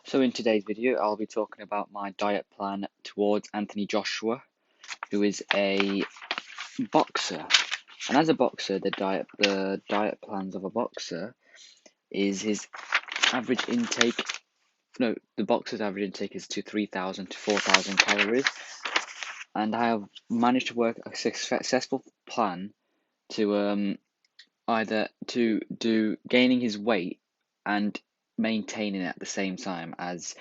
So in today's video, I'll be talking about my diet plan towards Anthony Joshua, who is a boxer. And as a boxer, the diet plans of a boxer is his average intake. No, the boxer's average intake is to 3,000 to 4,000 calories, and I have managed to work a successful plan to either to do gaining his weight and maintaining it at the same time, as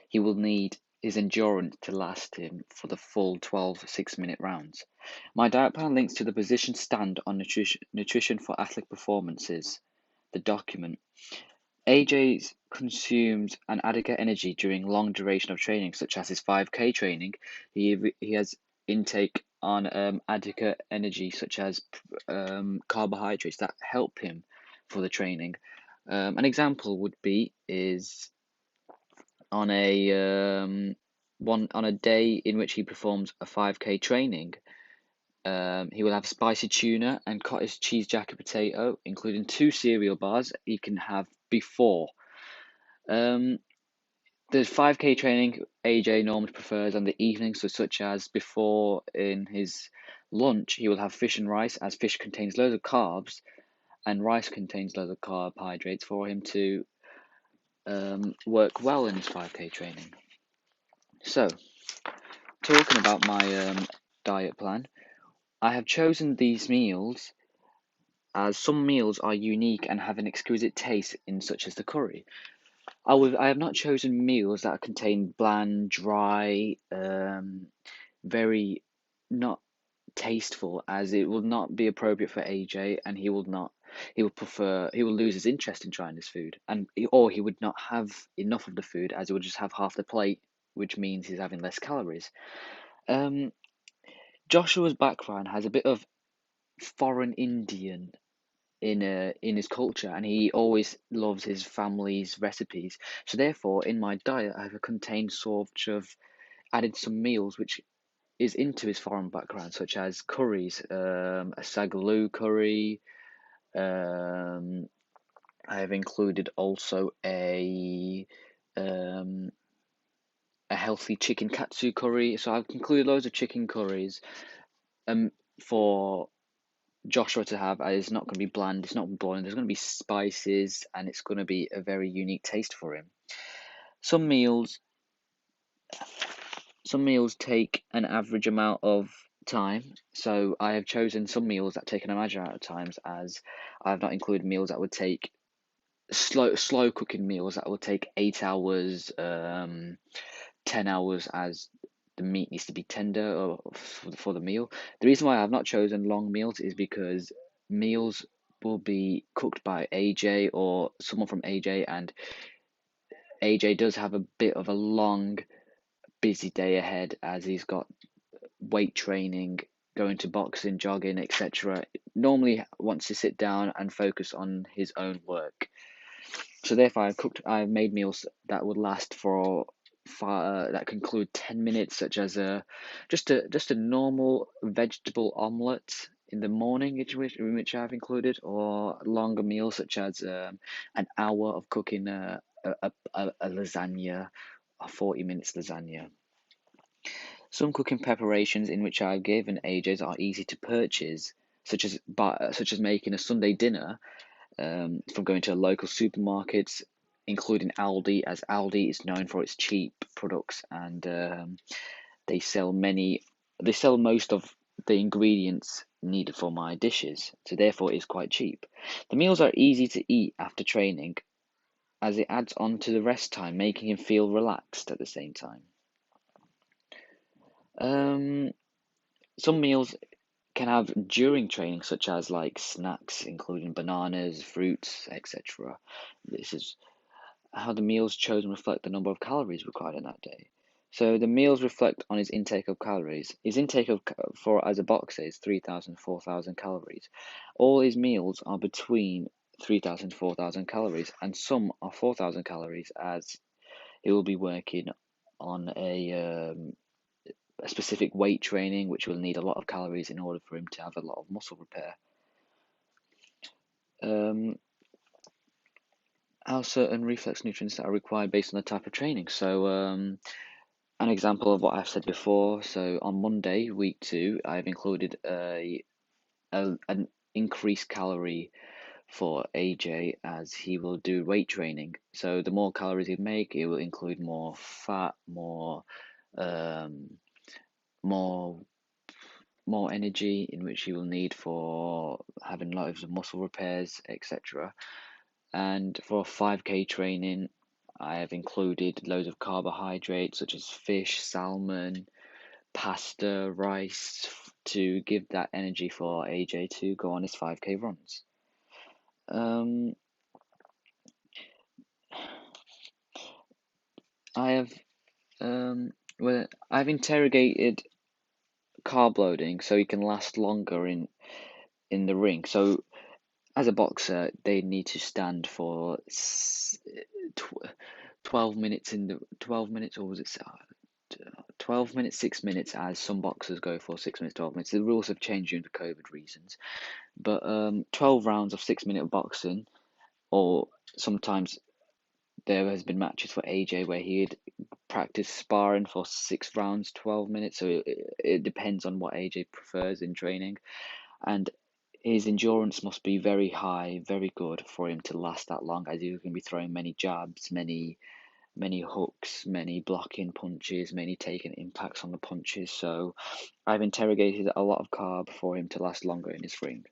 he will need his endurance to last him for the full 12 6-minute rounds. My diet plan links to the position stand on nutrition for athletic performances, the document. AJ consumes an adequate energy during long duration of training, such as his 5K training. He has intake on adequate energy, such as carbohydrates that help him for the training. An example would be is on a day in which he performs a 5K training. He will have spicy tuna and cottage cheese jacket potato, including 2 cereal bars he can have before. The 5K training AJ normally prefers on the evenings, such as before in his lunch, he will have fish and rice, as fish contains loads of carbs and rice contains loads of carbohydrates for him to work well in his 5K training. So, talking about my diet plan, I have chosen these meals as some meals are unique and have an exquisite taste, in such as the curry. I have not chosen meals that contain bland, dry, very not tasteful, as it will not be appropriate for AJ, and he will lose his interest in trying this food, or he would not have enough of the food, as he would just have half the plate, which means he's having less calories. Um, Joshua's background has a bit of foreign Indian in his culture, and he always loves his family's recipes. So therefore, in my diet, I have contained sort of added some meals which is into his foreign background, such as curries, a sagaloo curry. Um, I have included also um, a healthy chicken katsu curry. So I've included loads of chicken curries for Joshua to have. It's not going to be bland, it's not boring, there's going to be spices, and it's going to be a very unique taste for him. Some meals take an average amount of time, so I have chosen some meals that take an average amount of times, as I have not included meals that would take slow cooking meals that will take 8 hours, 10 hours, as the meat needs to be tender or for the meal. The reason why I have not chosen long meals is because meals will be cooked by AJ or someone from AJ, and AJ does have a bit of a long, busy day ahead, as he's got weight training, going to boxing, jogging, etc. Normally wants to sit down and focus on his own work. So therefore, I've made meals that would last for that conclude 10 minutes, such as just a normal vegetable omelette in the morning, in which I've included, or longer meals such as an hour of cooking a lasagna, a 40 minutes lasagna. Some cooking preparations in which I've given AJs are easy to purchase, such as making a Sunday dinner from going to local supermarkets, including Aldi, as Aldi is known for its cheap products, and they sell most of the ingredients needed for my dishes, so therefore it's quite cheap. The meals are easy to eat after training, as it adds on to the rest time, making him feel relaxed at the same time. Some meals can have during training, such as like snacks, including bananas, fruits, etc. This is how the meals chosen reflect the number of calories required in that day. So the meals reflect on his intake of calories. His intake for as a boxer is 3,000 4,000 calories. All his meals are between 3,000 4,000 calories, and some are 4,000 calories, as he will be working on a specific weight training, which will need a lot of calories in order for him to have a lot of muscle repair. how certain reflex nutrients that are required based on the type of training. So, an example of what I've said before. So on Monday, week 2, I've included an increased calorie for AJ as he will do weight training. So the more calories he make, it will include more fat, um, more more energy in which he will need for having loads of muscle repairs, etc. And for 5K training, I have included loads of carbohydrates such as fish, salmon, pasta, rice to give that energy for AJ to go on his 5K runs. Um, I have well, I've interrogated carb loading so he can last longer in the ring. So as a boxer, they need to stand for 12 minutes 12 minutes, or was it 12 minutes, 6 minutes, as some boxers go for 6 minutes, 12 minutes. The rules have changed due to COVID reasons, but 12 rounds of 6 minute boxing, or sometimes there has been matches for AJ where he'd practice sparring for 6 rounds, 12 minutes. So it depends on what AJ prefers in training, and his endurance must be very high, very good for him to last that long, as he's going to be throwing many jabs, many hooks, many blocking punches, many taking impacts on the punches. So I've interrogated a lot of carb for him to last longer in his ring.